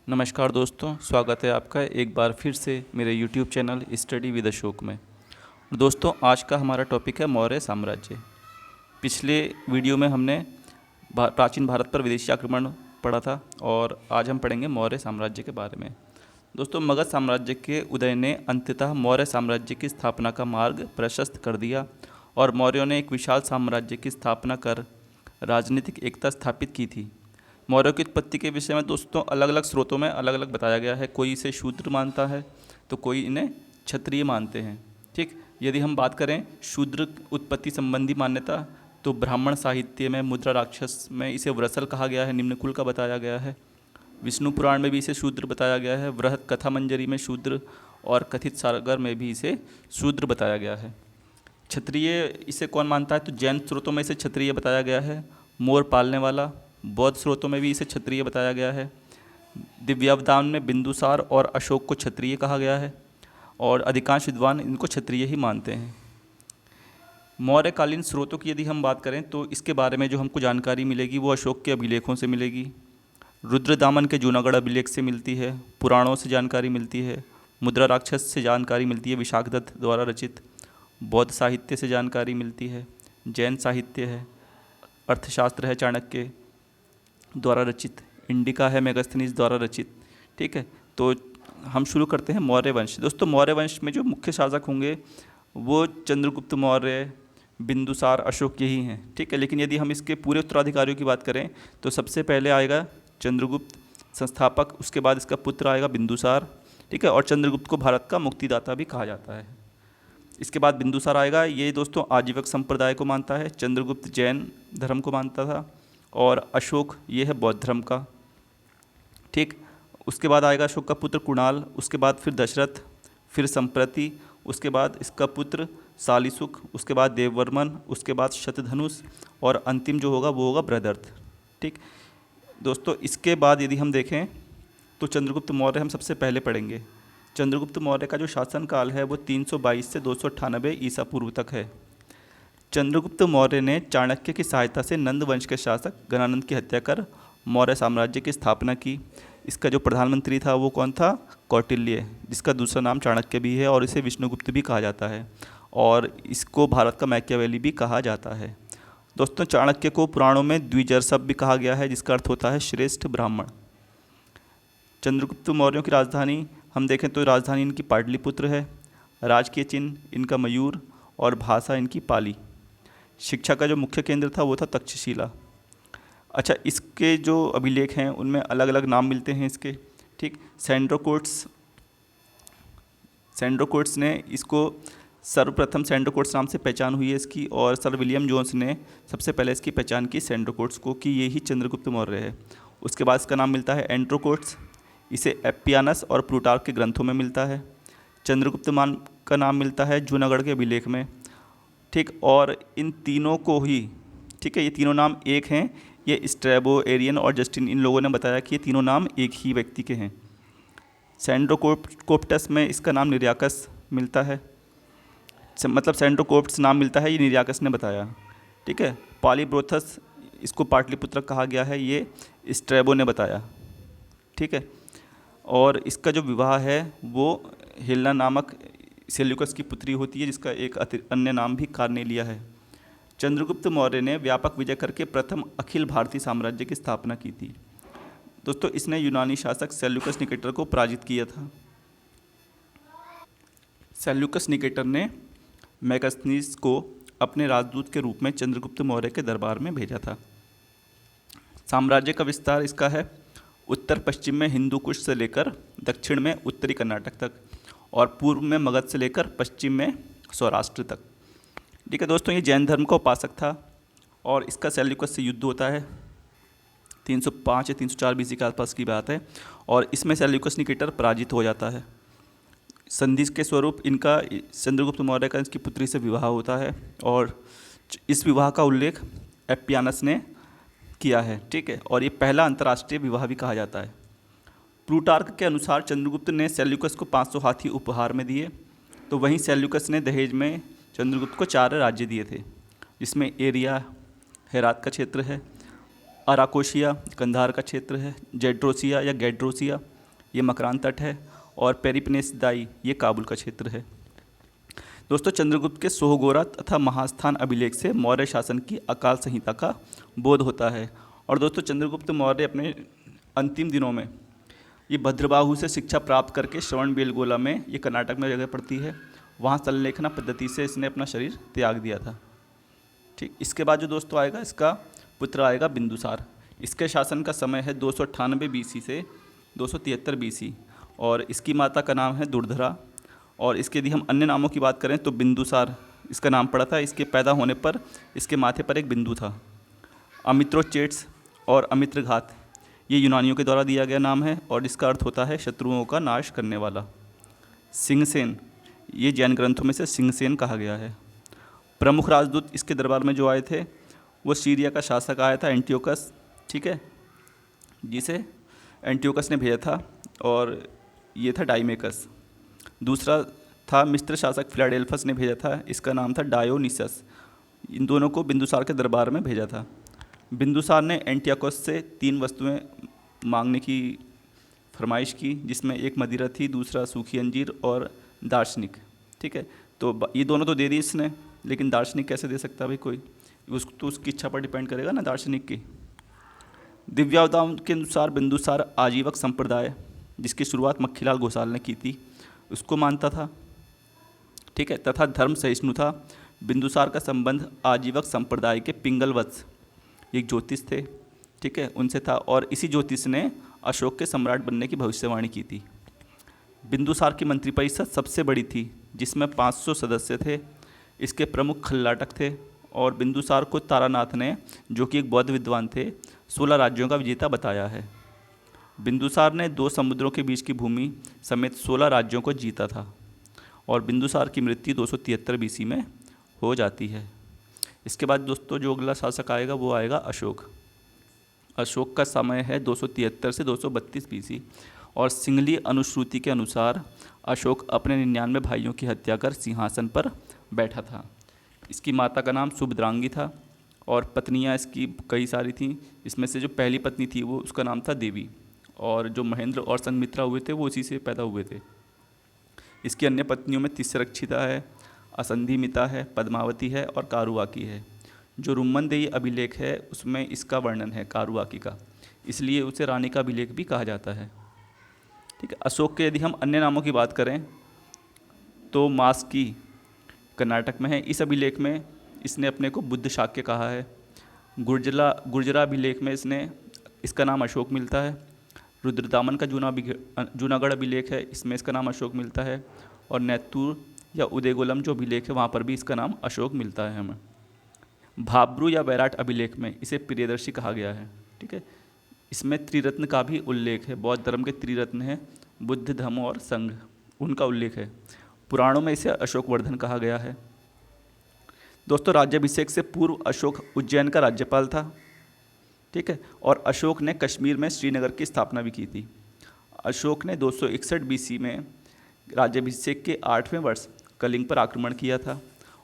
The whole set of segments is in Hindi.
नमस्कार दोस्तों, स्वागत है आपका एक बार फिर से मेरे YouTube channel study with Ashok में। दोस्तों, आज का हमारा टॉपिक है मौर्य साम्राज्य। पिछले वीडियो में हमने प्राचीन भारत पर विदेशी आक्रमण पढ़ा था और आज हम पढ़ेंगे मौर्य साम्राज्य के बारे में। दोस्तों, मगध साम्राज्य के उदय ने अंततः मौर्य साम्राज्य की स्थापना का मार्ग प्रशस्त कर दिया और मौर्यों ने एक विशाल साम्राज्य की स्थापना कर राजनीतिक एकता स्थापित की थी। मौर्यों की उत्पत्ति के विषय में दोस्तों अलग अलग स्रोतों में अलग अलग बताया गया है। कोई इसे शूद्र मानता है तो कोई इन्हें क्षत्रिय मानते हैं। ठीक, यदि हम बात करें शूद्र उत्पत्ति संबंधी मान्यता तो ब्राह्मण साहित्य में मुद्रा राक्षस में इसे व्रसल कहा गया है, निम्न कुल का बताया गया है। विष्णु पुराण में भी इसे शूद्र बताया गया है, वृहत कथा मंजरी में शूद्र और कथित सागर में भी इसे शूद्र बताया गया है। क्षत्रिय इसे कौन मानता है तो जैन स्रोतों में इसे क्षत्रिय बताया गया है। मोर पालने वाला, बौद्ध स्रोतों में भी इसे क्षत्रिय बताया गया है। दिव्यावदान में बिंदुसार और अशोक को क्षत्रिय कहा गया है और अधिकांश विद्वान इनको क्षत्रिय ही मानते हैं। मौर्यकालीन स्रोतों की यदि हम बात करें तो इसके बारे में जो हमको जानकारी मिलेगी वो अशोक के अभिलेखों से मिलेगी, रुद्रदामन के जूनागढ़ अभिलेख से मिलती है, पुराणों से जानकारी मिलती है, मुद्रा राक्षस से जानकारी मिलती है, विशाखदत्त द्वारा रचित, बौद्ध साहित्य से जानकारी मिलती है, जैन साहित्य है, अर्थशास्त्र है चाणक्य द्वारा रचित, इंडिका है मेगास्थनीज द्वारा रचित। ठीक है, तो हम शुरू करते हैं मौर्य वंश। दोस्तों, मौर्य वंश में जो मुख्य शासक होंगे वो चंद्रगुप्त मौर्य, बिंदुसार, अशोक यही हैं। ठीक है, लेकिन यदि हम इसके पूरे उत्तराधिकारियों की बात करें तो सबसे पहले आएगा चंद्रगुप्त संस्थापक, उसके बाद इसका पुत्र आएगा बिंदुसार। ठीक है, और चंद्रगुप्त को भारत का मुक्तिदाता भी कहा जाता है। इसके बाद बिंदुसार आएगा, ये दोस्तों आजीवक संप्रदाय को मानता है। चंद्रगुप्त जैन धर्म को मानता था और अशोक ये है बौद्ध धर्म का। ठीक, उसके बाद आएगा अशोक का पुत्र कुणाल, उसके बाद फिर दशरथ, फिर संप्रति, उसके बाद इसका पुत्र सालिसुख, उसके बाद देववर्मन, उसके बाद शतधनुष और अंतिम जो होगा वो होगा बृहदर्थ। ठीक दोस्तों, इसके बाद यदि हम देखें तो चंद्रगुप्त मौर्य हम सबसे पहले पढ़ेंगे। चंद्रगुप्त मौर्य का जो शासनकाल है वो 322 से 298 ईसा पूर्व तक है। चंद्रगुप्त मौर्य ने चाणक्य की सहायता से नंद वंश के शासक गणानंद की हत्या कर मौर्य साम्राज्य की स्थापना की। इसका जो प्रधानमंत्री था वो कौन था? कौटिल्य, जिसका दूसरा नाम चाणक्य भी है और इसे विष्णुगुप्त भी कहा जाता है और इसको भारत का मैकियावेली भी कहा जाता है। दोस्तों, चाणक्य को पुराणों में द्विजर्षभ भी कहा गया है, जिसका अर्थ होता है श्रेष्ठ ब्राह्मण। चंद्रगुप्त मौर्यों की राजधानी हम देखें तो राजधानी इनकी पाटलिपुत्र है, राजकीय चिन्ह इनका मयूर और भाषा इनकी पाली। शिक्षा का जो मुख्य केंद्र था वो था तक्षशिला। अच्छा, इसके जो अभिलेख हैं उनमें अलग अलग नाम मिलते हैं इसके। ठीक, सैंड्रोकोट्स ने इसको सर्वप्रथम सैंड्रोकोट्स नाम से पहचान हुई है इसकी, और सर विलियम जोन्स ने सबसे पहले इसकी पहचान की सैंड्रोकोट्स को कि ये ही चंद्रगुप्त मौर्य है। उसके बाद इसका नाम मिलता है एंड्रोकोट्स, इसे एप्पियानस और प्लूटार्क के ग्रंथों में मिलता है। चंद्रगुप्त मान का नाम मिलता है जूनागढ़ के अभिलेख में। ठीक, और इन तीनों को ही, ठीक है, ये तीनों नाम एक हैं। ये स्ट्रैबो, एरियन और जस्टिन, इन लोगों ने बताया कि ये तीनों नाम एक ही व्यक्ति के हैं। सैंड्रोकोप्टस में इसका नाम निरियाकस मिलता है, मतलब सैंड्रोकोप्ट्स नाम मिलता है, ये निरियाकस ने बताया। ठीक है, पॉलीब्रोथस इसको पाटलिपुत्र कहा गया है, ये स्ट्रैबो ने बताया। ठीक है, और इसका जो विवाह है वो हेलना नामक सेल्यूकस की पुत्री होती है, जिसका एक अन्य नाम भी कार्नेलिया है। चंद्रगुप्त मौर्य ने व्यापक विजय करके प्रथम अखिल भारतीय साम्राज्य की स्थापना की थी। दोस्तों, इसने यूनानी शासक सेल्यूकस निकेटर को पराजित किया था। सेल्यूकस निकेटर ने मेगास्थनीज को अपने राजदूत के रूप में चंद्रगुप्त मौर्य के दरबार में भेजा था। साम्राज्य का विस्तार इसका है उत्तर पश्चिम में हिंदू कुश से लेकर दक्षिण में उत्तरी कर्नाटक तक और पूर्व में मगध से लेकर पश्चिम में सौराष्ट्र तक। ठीक है दोस्तों, ये जैन धर्म का उपासक था और इसका सेल्यूकस से युद्ध होता है 305 या 304 बीसी के आसपास की बात है और इसमें सेल्यूकस निकेटर पराजित हो जाता है। संधि के स्वरूप इनका चंद्रगुप्त मौर्य का इसकी पुत्री से विवाह होता है और इस विवाह का उल्लेख एप्पियानस ने किया है। ठीक है, और ये पहला अंतर्राष्ट्रीय विवाह भी कहा जाता है। प्लूटार्क के अनुसार चंद्रगुप्त ने सेल्यूकस को 500 हाथी उपहार में दिए, तो वहीं सेल्यूकस ने दहेज में चंद्रगुप्त को 4 राज्य दिए थे, जिसमें एरिया हेरात का क्षेत्र है, अराकोशिया कंधार का क्षेत्र है, जेड्रोसिया या गैड्रोसिया ये मकरान तट है, और पेरिप्नेसदाई ये काबुल का क्षेत्र है। दोस्तों, चंद्रगुप्त के सोहगोरा तथा महास्थान अभिलेख से मौर्य शासन की अकाल संहिता का बोध होता है। और दोस्तों, चंद्रगुप्त मौर्य अपने अंतिम दिनों में ये भद्रबाहु से शिक्षा प्राप्त करके श्रवणबेलगोला में, ये कर्नाटक में जगह पड़ती है, वहाँ संलेखना पद्धति से इसने अपना शरीर त्याग दिया था। ठीक, इसके बाद जो दोस्तों आएगा, इसका पुत्र आएगा बिंदुसार। इसके शासन का समय है 298 BC से 273 BC, और इसकी माता का नाम है दुर्धरा। और इसके यदि हम अन्य नामों की बात करें तो बिंदुसार इसका नाम पड़ा था। इसके पैदा होने पर इसके माथे पर एक बिंदु था। अमित्रोचेट्स और अमित्रघात ये यूनानियों के द्वारा दिया गया नाम है, और इसका अर्थ होता है शत्रुओं का नाश करने वाला। सिंहसेन ये जैन ग्रंथों में से सिंहसेन कहा गया है। प्रमुख राजदूत इसके दरबार में जो आए थे वो सीरिया का शासक आया था, एंटियोकस, ठीक है, जिसे एंटियोकस ने भेजा था, और ये था डाइमेकस। दूसरा था मिस्र शासक फिलाडेल्फस ने भेजा था, इसका नाम था डायोनिसस। इन दोनों को बिंदुसार के दरबार में भेजा था। बिंदुसार ने एंटियोकस से 3 वस्तुएं मांगने की फरमाइश की, जिसमें एक मदिरा थी, दूसरा सूखी अंजीर और दार्शनिक। ठीक है, तो ये दोनों तो दे दी इसने, लेकिन दार्शनिक कैसे दे सकता भाई कोई, तो उसकी इच्छा पर डिपेंड करेगा ना दार्शनिक की। दिव्यावतारों के अनुसार बिंदुसार आजीवक संप्रदाय, जिसकी शुरुआत मक्खीलाल घोषाल ने की थी, उसको मानता था। ठीक है, तथा धर्म सहिष्णु था। बिंदुसार का संबंध आजीवक संप्रदाय के पिंगल वत्स, एक ज्योतिष थे, ठीक है, उनसे था, और इसी ज्योतिष ने अशोक के सम्राट बनने की भविष्यवाणी की थी। बिंदुसार की मंत्रिपरिषद सबसे बड़ी थी, जिसमें 500 सदस्य थे। इसके प्रमुख खल्लाटक थे, और बिंदुसार को तारानाथ ने, जो कि एक बौद्ध विद्वान थे, 16 राज्यों का विजेता बताया है। बिंदुसार ने 2 समुद्रों के बीच की भूमि समेत 16 राज्यों को जीता था, और बिंदुसार की मृत्यु 273 BC में हो जाती है। इसके बाद दोस्तों जो अगला शासक आएगा वो आएगा अशोक। अशोक का समय है 273 से 232 BC, और सिंगली अनुश्रुति के अनुसार अशोक अपने 99 भाइयों की हत्या कर सिंहासन पर बैठा था। इसकी माता का नाम सुभद्रांगी था, और पत्नियां इसकी कई सारी थीं। इसमें से जो पहली पत्नी थी वो उसका नाम था देवी, और जो महेंद्र और संघमित्रा हुए थे वो उसी से पैदा हुए थे। इसकी अन्य पत्नियों में तिस्रक्षिता है, असंधिमिता है, पद्मावती है, और कारुवाकी है। जो रुम्मनदेही अभिलेख है उसमें इसका वर्णन है कारुवाकी का, इसलिए उसे रानी का अभिलेख भी कहा जाता है। ठीक है, अशोक के यदि हम अन्य नामों की बात करें तो मास्की कर्नाटक में है। इस अभिलेख में इसने अपने को बुद्ध शाक्य कहा है। गुर्जरा अभिलेख में इसका नाम अशोक मिलता है। रुद्रदामन का जूनागढ़ अभिलेख है, इसमें इसका नाम अशोक मिलता है। और नैतूर या उदयगोलम जो अभिलेख है वहाँ पर भी इसका नाम अशोक मिलता है हमें। भाब्रू या वैराट अभिलेख में इसे प्रियदर्शी कहा गया है। ठीक है, इसमें त्रिरत्न का भी उल्लेख है। बौद्ध धर्म के त्रिरत्न हैं बुद्ध, धम्म और संघ, उनका उल्लेख है। पुराणों में इसे अशोकवर्धन कहा गया है। दोस्तों, राज्याभिषेक से पूर्व अशोक उज्जैन का राज्यपाल था। ठीक है, और अशोक ने कश्मीर में श्रीनगर की स्थापना भी की थी। अशोक ने 261 BC में राज्याभिषेक के 8वें वर्ष कलिंग पर आक्रमण किया था,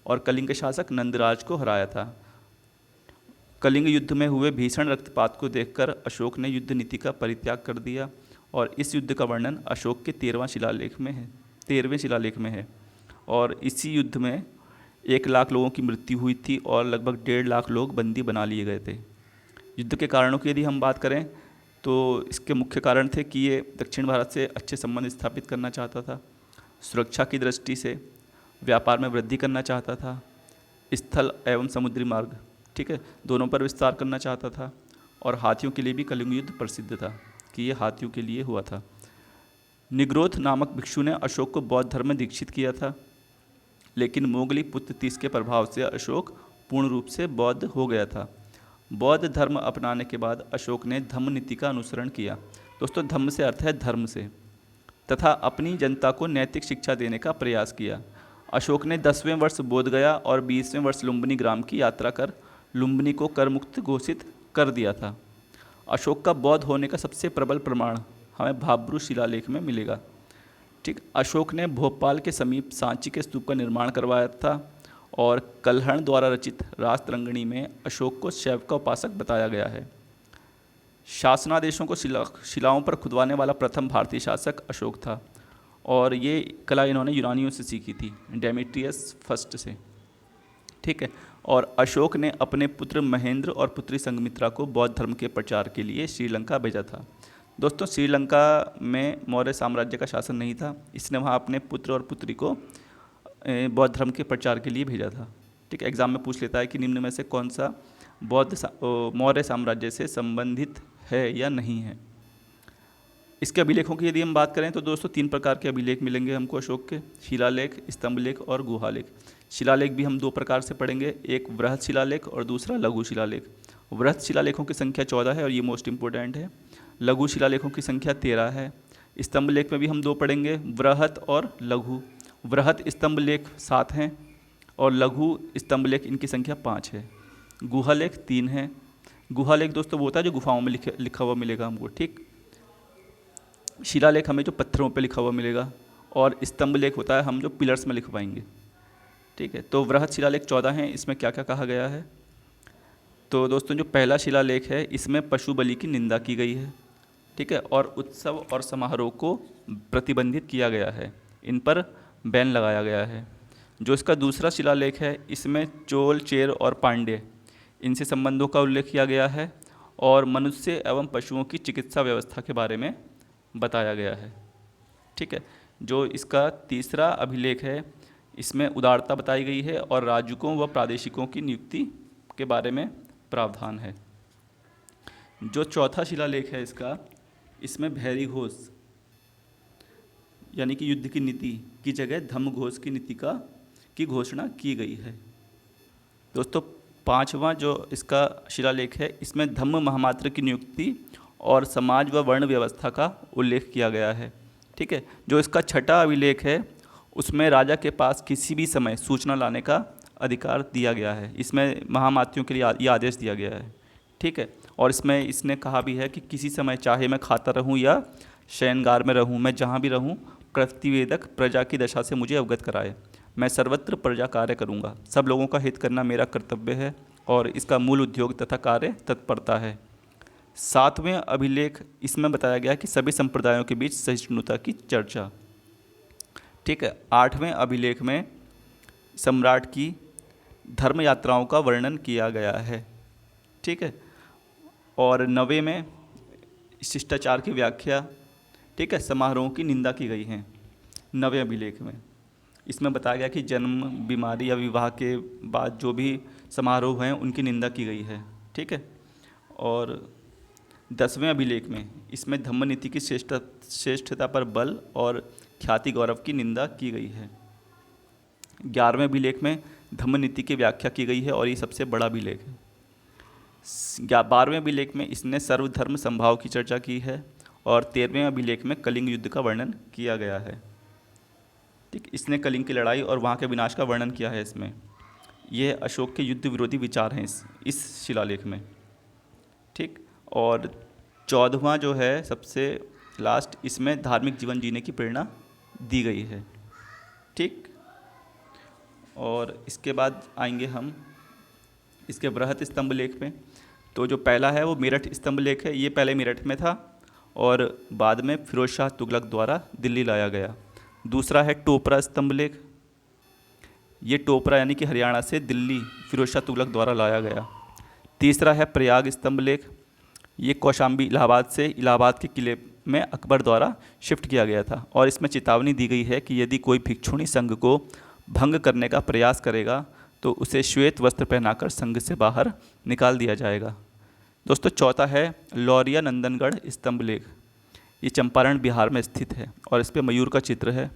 और कलिंग के शासक नंदराज को हराया था। कलिंग युद्ध में हुए भीषण रक्तपात को देखकर अशोक ने युद्ध नीति का परित्याग कर दिया, और इस युद्ध का वर्णन अशोक के 13वें शिलालेख में है। और इसी युद्ध में 1 लाख लोगों की मृत्यु हुई थी, और लगभग 1.5 लाख लोग बंदी बना लिए गए थे। युद्ध के कारणों की यदि हम बात करें तो इसके मुख्य कारण थे कि ये दक्षिण भारत से अच्छे संबंध स्थापित करना चाहता था, सुरक्षा की दृष्टि से व्यापार में वृद्धि करना चाहता था, स्थल एवं समुद्री मार्ग, ठीक है, दोनों पर विस्तार करना चाहता था, और हाथियों के लिए भी कलिंग युद्ध प्रसिद्ध था कि ये हाथियों के लिए हुआ था। निग्रोध नामक भिक्षु ने अशोक को बौद्ध धर्म में दीक्षित किया था, लेकिन मोगली पुत्र तीस के प्रभाव से अशोक पूर्ण रूप से बौद्ध हो गया था। बौद्ध धर्म अपनाने के बाद अशोक ने धम्म नीति का अनुसरण किया। दोस्तों, धम्म से अर्थ है धर्म से, तथा अपनी जनता को नैतिक शिक्षा देने का प्रयास किया। अशोक ने 10वें वर्ष बोध गया और 20वें वर्ष लुम्बिनी ग्राम की यात्रा कर लुम्बिनी को कर मुक्त घोषित कर दिया था। अशोक का बौद्ध होने का सबसे प्रबल प्रमाण हमें भाब्रू शिलालेख में मिलेगा। ठीक, अशोक ने भोपाल के समीप सांची के स्तूप का निर्माण करवाया था, और कल्हण द्वारा रचित रास तरंगिणी में अशोक को शैव का उपासक बताया गया है। शासनादेशों को शिलाओं पर खुदवाने वाला प्रथम भारतीय शासक अशोक था, और ये कला इन्होंने यूनानियों से सीखी थी, डेमेट्रियस फर्स्ट से। ठीक है। और अशोक ने अपने पुत्र महेंद्र और पुत्री संघमित्रा को बौद्ध धर्म के प्रचार के लिए श्रीलंका भेजा था। दोस्तों, श्रीलंका में मौर्य साम्राज्य का शासन नहीं था, इसने वहाँ अपने पुत्र और पुत्री को बौद्ध धर्म के प्रचार के लिए भेजा था। ठीक है। एग्जाम में पूछ लेता है कि निम्न में से कौन सा मौर्य साम्राज्य से संबंधित है या नहीं है। इसके अभिलेखों की यदि हम बात करें तो दोस्तों 3 प्रकार के अभिलेख मिलेंगे हमको अशोक के, शिलालेख, स्तंभलेख और गुहालेख। शिलालेख भी हम 2 प्रकार से पढ़ेंगे, एक वृहत शिलालेख और दूसरा लघु शिलालेख। वृहत शिलालेखों की संख्या 14 है और ये मोस्ट इंपॉर्टेंट है। लघु शिलालेखों की संख्या 13 है। स्तंभलेख में भी हम 2 पढ़ेंगे, वृहत और लघु। वृहत स्तंभलेख 7 हैं और लघु स्तंभलेख इनकी संख्या 5 है। गुहालेख 3 है। गुहालेख दोस्तों वो होता है जो गुफाओं में लिखा हुआ मिलेगा हमको। ठीक। शिलालेख हमें जो पत्थरों पे लिखा हुआ मिलेगा, और स्तंभलेख होता है हम जो पिलर्स में लिखवाएंगे। ठीक है। तो वृहत शिलालेख 14 हैं। इसमें क्या क्या कहा गया है? तो दोस्तों जो पहला शिलालेख है इसमें पशु बलि की निंदा की गई है। ठीक है। और उत्सव और समारोह को प्रतिबंधित किया गया है, इन पर बैन लगाया गया है। जो इसका दूसरा शिलालेख है इसमें चोल, चेर और पांड्य इनसे संबंधों का उल्लेख किया गया है, और मनुष्य एवं पशुओं की चिकित्सा व्यवस्था के बारे में बताया गया है। ठीक है। जो इसका तीसरा अभिलेख है इसमें उदारता बताई गई है और राजकों व प्रादेशिकों की नियुक्ति के बारे में प्रावधान है। जो चौथा शिलालेख है इसमें भैरी घोष यानी कि युद्ध की नीति की जगह धम्म घोष की नीति की घोषणा की गई है। दोस्तों 5वां जो इसका शिलालेख है इसमें धम्म महामात्र की नियुक्ति और समाज व वर्ण व्यवस्था का उल्लेख किया गया है। ठीक है। जो इसका छठा अभिलेख है उसमें राजा के पास किसी भी समय सूचना लाने का अधिकार दिया गया है। इसमें महामात्यों के लिए ये आदेश दिया गया है। ठीक है। और इसमें इसने कहा भी है कि किसी समय चाहे मैं खाता रहूं या शयनगार में रहूं, मैं जहां भी रहूं, प्रतिवेदक प्रजा की दशा से मुझे अवगत कराए। मैं सर्वत्र प्रजा कार्य करूंगा। सब लोगों का हित करना मेरा कर्तव्य है और इसका मूल उद्योग तथा कार्य तत्परता है। 7वें अभिलेख इसमें बताया गया कि सभी संप्रदायों के बीच सहिष्णुता की चर्चा। ठीक है। 8वें अभिलेख में सम्राट की धर्म यात्राओं का वर्णन किया गया है। ठीक है। और 9वें में शिष्टाचार की व्याख्या, ठीक है, समारोहों की निंदा की गई है 9वें अभिलेख में। इसमें बताया गया कि जन्म, बीमारी या विवाह के बाद जो भी समारोह हैं उनकी निंदा की गई है। ठीक है। और 10वें अभिलेख में इसमें धम्म नीति की श्रेष्ठता पर बल और ख्याति गौरव की निंदा की गई है। 11वें अभिलेख में धम्म नीति की व्याख्या की गई है और ये सबसे बड़ा अभिलेख है। 12वें अभिलेख में इसने सर्वधर्म संभाव की चर्चा की है और 13वें अभिलेख में कलिंग युद्ध का वर्णन किया गया है। ठीक। इसने कलिंग की लड़ाई और वहाँ के विनाश का वर्णन किया है इसमें। ये अशोक के युद्ध विरोधी विचार हैं इस शिलालेख में। ठीक। और 14वां जो है सबसे लास्ट, इसमें धार्मिक जीवन जीने की प्रेरणा दी गई है। ठीक। और इसके बाद आएंगे हम इसके वृहत स्तंभ लेख में। तो जो पहला है वो मेरठ स्तंभ लेख है। ये पहले मेरठ में था और बाद में फिरोज शाह तुगलक द्वारा दिल्ली लाया गया। दूसरा है टोपरा स्तंभ लेख। ये टोपरा यानी कि हरियाणा से दिल्ली फिरोज शाह तुगलक द्वारा लाया गया। तीसरा है प्रयाग स्तंभ लेख। ये कौशाम्बी इलाहाबाद से इलाहाबाद के किले में अकबर द्वारा शिफ्ट किया गया था और इसमें चेतावनी दी गई है कि यदि कोई भिक्षुणी संघ को भंग करने का प्रयास करेगा तो उसे श्वेत वस्त्र पहनाकर संघ से बाहर निकाल दिया जाएगा। दोस्तों चौथा है लौरिया नंदनगढ़ स्तंभ लेख। ये चंपारण बिहार में स्थित है और इस पर मयूर का चित्र है।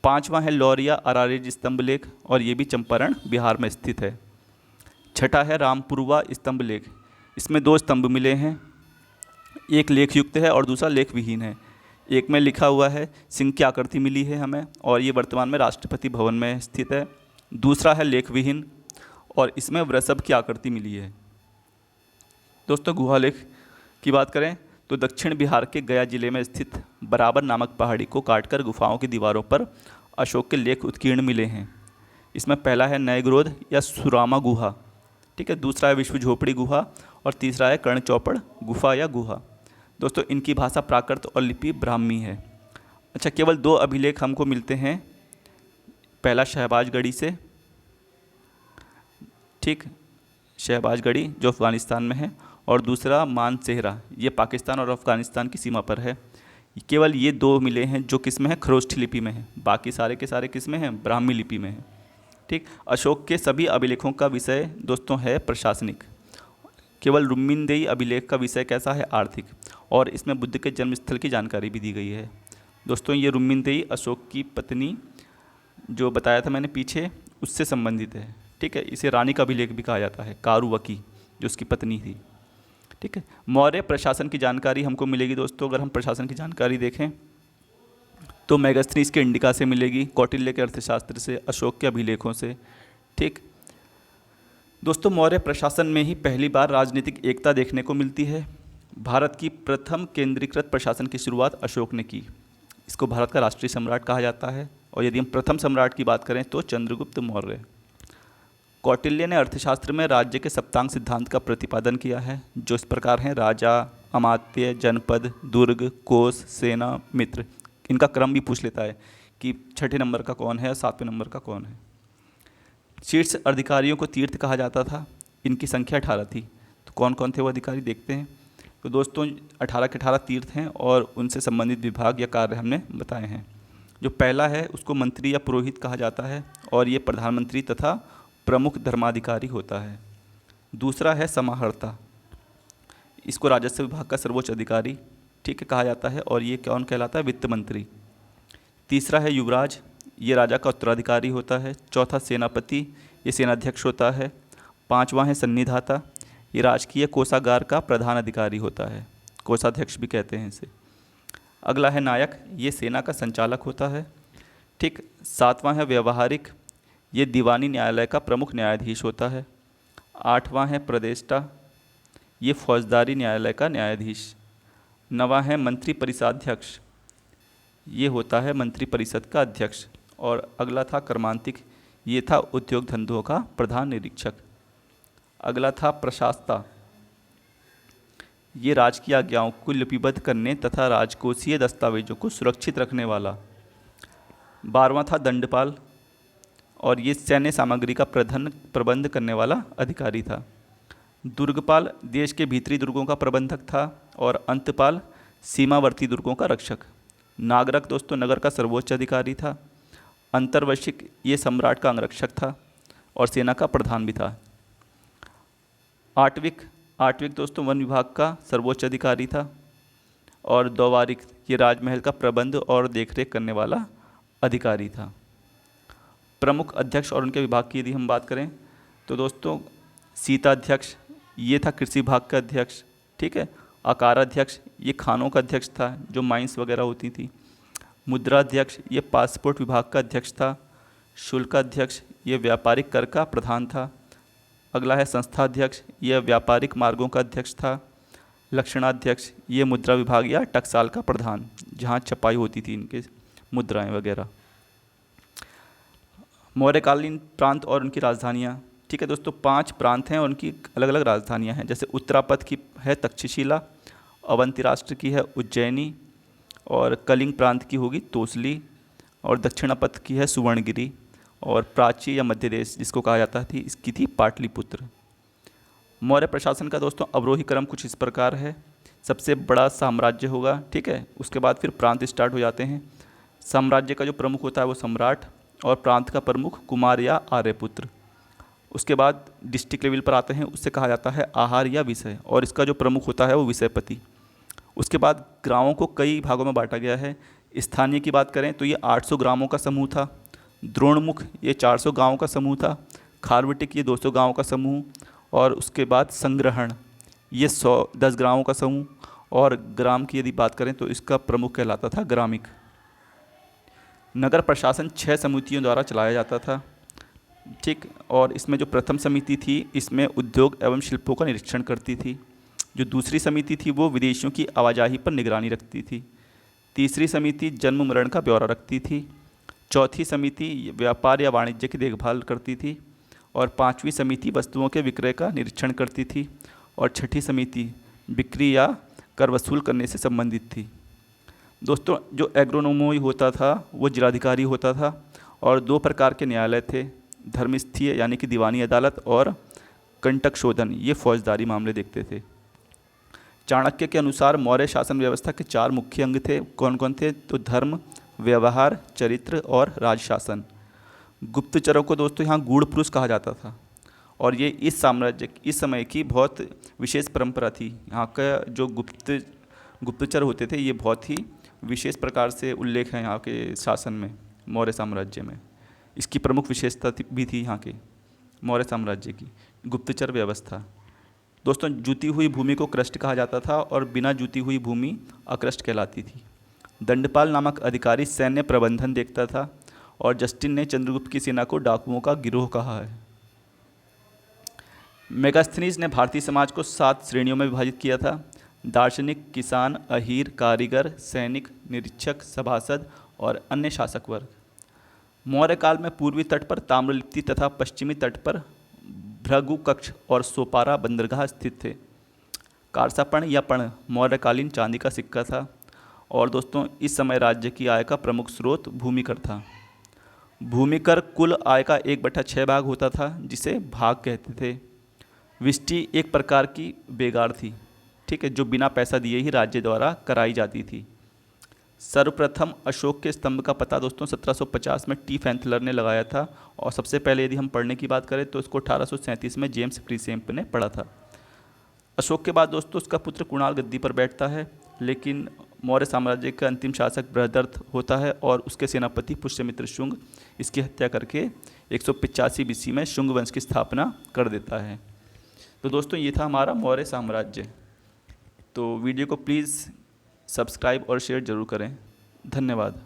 5वां है लौरिया अरारिज स्तंभ लेख और ये भी चंपारण बिहार में स्थित है। छठा है रामपुरवा स्तंभ लेख। इसमें 2 स्तंभ मिले हैं, एक लेख युक्त है और दूसरा लेख विहीन है। एक में लिखा हुआ है सिंह की आकृति मिली है हमें और ये वर्तमान में राष्ट्रपति भवन में स्थित है। दूसरा है लेख विहीन और इसमें वृषभ की आकृति मिली है। दोस्तों गुहालेख की बात करें तो दक्षिण बिहार के गया जिले में स्थित बराबर नामक पहाड़ी को काटकर गुफाओं की दीवारों पर अशोक के लेख उत्कीर्ण मिले हैं। इसमें पहला है नयग्रोध या सुरामा गुहा, ठीक है, दूसरा है विश्व झोपड़ी गुहा और तीसरा है कर्ण चौपड़ गुफा या गुहा। दोस्तों इनकी भाषा प्राकृत और लिपि ब्राह्मी है। अच्छा, केवल 2 अभिलेख हमको मिलते हैं, पहला शहबाजगढ़ी से, ठीक, शहबाजगढ़ी जो अफ़गानिस्तान में है, और दूसरा मानसेहरा, ये पाकिस्तान और अफ़गानिस्तान की सीमा पर है। केवल ये 2 मिले हैं जो किस में है, खरोष्ठी लिपि में है, बाकी सारे के सारे किस में हैं, ब्राह्मी लिपि में है। ठीक, अशोक के सभी अभिलेखों का विषय दोस्तों है प्रशासनिक। केवल रुम्मीनदेही अभिलेख का विषय कैसा है, आर्थिक, और इसमें बुद्ध के जन्मस्थल की जानकारी भी दी गई है। दोस्तों ये रुम्मीनदेही अशोक की पत्नी जो बताया था मैंने पीछे, उससे संबंधित है। ठीक है, इसे रानी का अभिलेख भी कहा जाता है, कारुवकी जो उसकी पत्नी थी। ठीक है, मौर्य प्रशासन की जानकारी हमको मिलेगी दोस्तों। अगर हम प्रशासन की जानकारी देखें तो मेगास्थनीज के इंडिका से मिलेगी, कौटिल्य के अर्थशास्त्र से, अशोक के अभिलेखों से। ठीक दोस्तों, मौर्य प्रशासन में ही पहली बार राजनीतिक एकता देखने को मिलती है। भारत की प्रथम केंद्रीकृत प्रशासन की शुरुआत अशोक ने की। इसको भारत का राष्ट्रीय सम्राट कहा जाता है। और यदि हम प्रथम सम्राट की बात करें तो चंद्रगुप्त मौर्य। कौटिल्य ने अर्थशास्त्र में राज्य के सप्तांग सिद्धांत का प्रतिपादन किया है, जो इस प्रकार हैं: राजा, अमात्य, जनपद, दुर्ग, कोष, सेना, मित्र। इनका क्रम भी पूछ लेता है कि 6ठे नंबर का कौन है, 7वें नंबर का कौन है। शीर्ष अधिकारियों को तीर्थ कहा जाता था। इनकी संख्या 18 थी। तो कौन कौन थे वो अधिकारी, देखते हैं। तो दोस्तों 18 के 18 तीर्थ हैं और उनसे संबंधित विभाग या कार्य हमने बताए हैं। जो पहला है उसको मंत्री या पुरोहित कहा जाता है, और ये प्रधानमंत्री तथा प्रमुख धर्माधिकारी होता है। दूसरा है समाहर्ता, इसको राजस्व विभाग का सर्वोच्च अधिकारी, ठीक है, कहा जाता है, और ये कौन कहलाता है, वित्त मंत्री। तीसरा है युवराज, ये राजा का उत्तराधिकारी होता है। चौथा सेनापति, ये सेनाध्यक्ष होता है। पांचवा है सन्निधाता, ये राजकीय कोषागार का प्रधान अधिकारी होता है, कोषाध्यक्ष भी कहते हैं इसे। अगला है नायक, ये सेना का संचालक होता है। ठीक, सातवां है व्यवहारिक, ये दीवानी न्यायालय का प्रमुख न्यायाधीश होता है। आठवां है प्रदेष्टा, ये फौजदारी न्यायालय का न्यायाधीश। नवां है मंत्री परिषदाध्यक्ष, ये होता है मंत्री परिषद का अध्यक्ष। और अगला था कर्मांतिक, ये था उद्योग धंधों का प्रधान निरीक्षक। अगला था प्रशास्ता, ये राजकीय आज्ञाओं को लिपिबद्ध करने तथा राजकोषीय दस्तावेजों को सुरक्षित रखने वाला। 12वां था दंडपाल, और ये सैन्य सामग्री का प्रबंध करने वाला अधिकारी था। दुर्गपाल देश के भीतरी दुर्गों का प्रबंधक था, और अंतपाल सीमावर्ती दुर्गों का रक्षक। नागरक दोस्तों नगर का सर्वोच्च अधिकारी था। अंतर्वशिक ये सम्राट का अंगरक्षक था और सेना का प्रधान भी था। आठविक दोस्तों वन विभाग का सर्वोच्च अधिकारी था। और द्वारिक ये राजमहल का प्रबंध और देखरेख करने वाला अधिकारी था। प्रमुख अध्यक्ष और उनके विभाग की यदि हम बात करें तो दोस्तों सीताध्यक्ष ये था कृषि विभाग का अध्यक्ष। ठीक है, आकाराध्यक्ष ये खानों का अध्यक्ष था, जो माइंस वगैरह होती थी। मुद्राध्यक्ष ये पासपोर्ट विभाग का अध्यक्ष था। शुल्काध्यक्ष ये व्यापारिक कर का प्रधान था। अगला है संस्थाध्यक्ष, यह व्यापारिक मार्गों का अध्यक्ष था। लक्षणाध्यक्ष ये मुद्रा विभाग या टकसाल का प्रधान, जहाँ छपाई होती थी इनके मुद्राएं वगैरह। मौर्यकालीन प्रांत और उनकी राजधानियाँ। ठीक है दोस्तों, 5 प्रांत हैं और उनकी अलग अलग राजधानियाँ हैं। जैसे उत्तरापथ की है तक्षशिला, अवंती राष्ट्र की है उज्जैनी, और कलिंग प्रांत की होगी तोसली, और दक्षिणापथ की है सुवर्णगिरी, और प्राची या मध्य देश जिसको कहा जाता थी इसकी थी पाटलिपुत्र। मौर्य प्रशासन का दोस्तों अवरोही क्रम कुछ इस प्रकार है। सबसे बड़ा साम्राज्य होगा, ठीक है, उसके बाद फिर प्रांत स्टार्ट हो जाते हैं। साम्राज्य का जो प्रमुख होता है वो सम्राट, और प्रांत का प्रमुख कुमार या आर्यपुत्र। उसके बाद डिस्ट्रिक्ट लेवल पर आते हैं, उससे कहा जाता है आहार या विषय, और इसका जो प्रमुख होता है वो विषयपति। उसके बाद ग्रामों को कई भागों में बांटा गया है। स्थानीय की बात करें तो ये 800 ग्रामों का समूह था। द्रोणमुख ये 400 गांवों का समूह था। खारवटिक ये 200 गांवों का समूह, और उसके बाद संग्रहण ये 10 ग्रामों का समूह, और ग्राम की यदि बात करें तो इसका प्रमुख कहलाता था ग्रामिक। नगर प्रशासन 6 समितियों द्वारा चलाया जाता था। ठीक, और इसमें जो प्रथम समिति थी इसमें उद्योग एवं शिल्पों का निरीक्षण करती थी। जो दूसरी समिति थी वो विदेशियों की आवाजाही पर निगरानी रखती थी। तीसरी समिति जन्म मरण का ब्यौरा रखती थी। चौथी समिति व्यापार या वाणिज्य की देखभाल करती थी। और 5वीं समिति वस्तुओं के विक्रय का निरीक्षण करती थी। और छठी समिति बिक्री या कर वसूल करने से संबंधित थी। दोस्तों, जो एग्रोनोमोई होता था वो जिलाधिकारी होता था, और 2 प्रकार के न्यायालय थे, धर्मस्थीय यानी कि दीवानी अदालत और कंटक शोधन, ये फौजदारी मामले देखते थे। चाणक्य के अनुसार मौर्य शासन व्यवस्था के 4 मुख्य अंग थे। कौन कौन थे? तो धर्म, व्यवहार, चरित्र और राजशासन। गुप्तचरों को दोस्तों यहाँ गूढ़ पुरुष कहा जाता था, और ये इस समय की बहुत विशेष परंपरा थी। यहाँ का जो गुप्तचर होते थे ये बहुत ही विशेष प्रकार से उल्लेख है यहाँ के शासन में, मौर्य साम्राज्य में। इसकी प्रमुख विशेषता भी थी यहाँ के मौर्य साम्राज्य की गुप्तचर व्यवस्था। दोस्तों, जूती हुई भूमि को कृष्ट कहा जाता था और बिना जूती हुई भूमि अकृष्ट कहलाती थी। दंडपाल नामक अधिकारी सैन्य प्रबंधन देखता था, और जस्टिन ने चंद्रगुप्त की सेना को डाकुओं का गिरोह कहा है। मेगास्थनीज ने भारतीय समाज को 7 श्रेणियों में विभाजित किया था: दार्शनिक, किसान, अहीर, कारीगर, सैनिक, निरीक्षक, सभासद और अन्य शासक वर्ग। मौर्य काल में पूर्वी तट पर ताम्रलिप्ति तथा पश्चिमी तट पर भृगु कक्ष और सोपारा बंदरगाह स्थित थे। कारसापण या पण मौर्यकालीन चांदी का सिक्का था, और दोस्तों इस समय राज्य की आय का प्रमुख स्रोत भूमिकर था। भूमिकर कुल आय का 1/6 भाग होता था, जिसे भाग कहते थे। विष्टि एक प्रकार की बेगार थी, ठीक है, जो बिना पैसा दिए ही राज्य द्वारा कराई जाती थी। सर्वप्रथम अशोक के स्तंभ का पता दोस्तों 1750 में टी फैंथलर ने लगाया था, और सबसे पहले यदि हम पढ़ने की बात करें तो इसको 1837 में जेम्स क्रीसेम्प ने पढ़ा था। अशोक के बाद दोस्तों उसका पुत्र कुणाल गद्दी पर बैठता है, लेकिन मौर्य साम्राज्य का अंतिम शासक बृहदर्थ होता है, और उसके सेनापति पुष्यमित्र शुंग इसकी हत्या करके 185 BC में शुंग वंश की स्थापना कर देता है। तो दोस्तों ये था हमारा मौर्य साम्राज्य। तो वीडियो को प्लीज़ सब्सक्राइब और शेयर ज़रूर करें। धन्यवाद।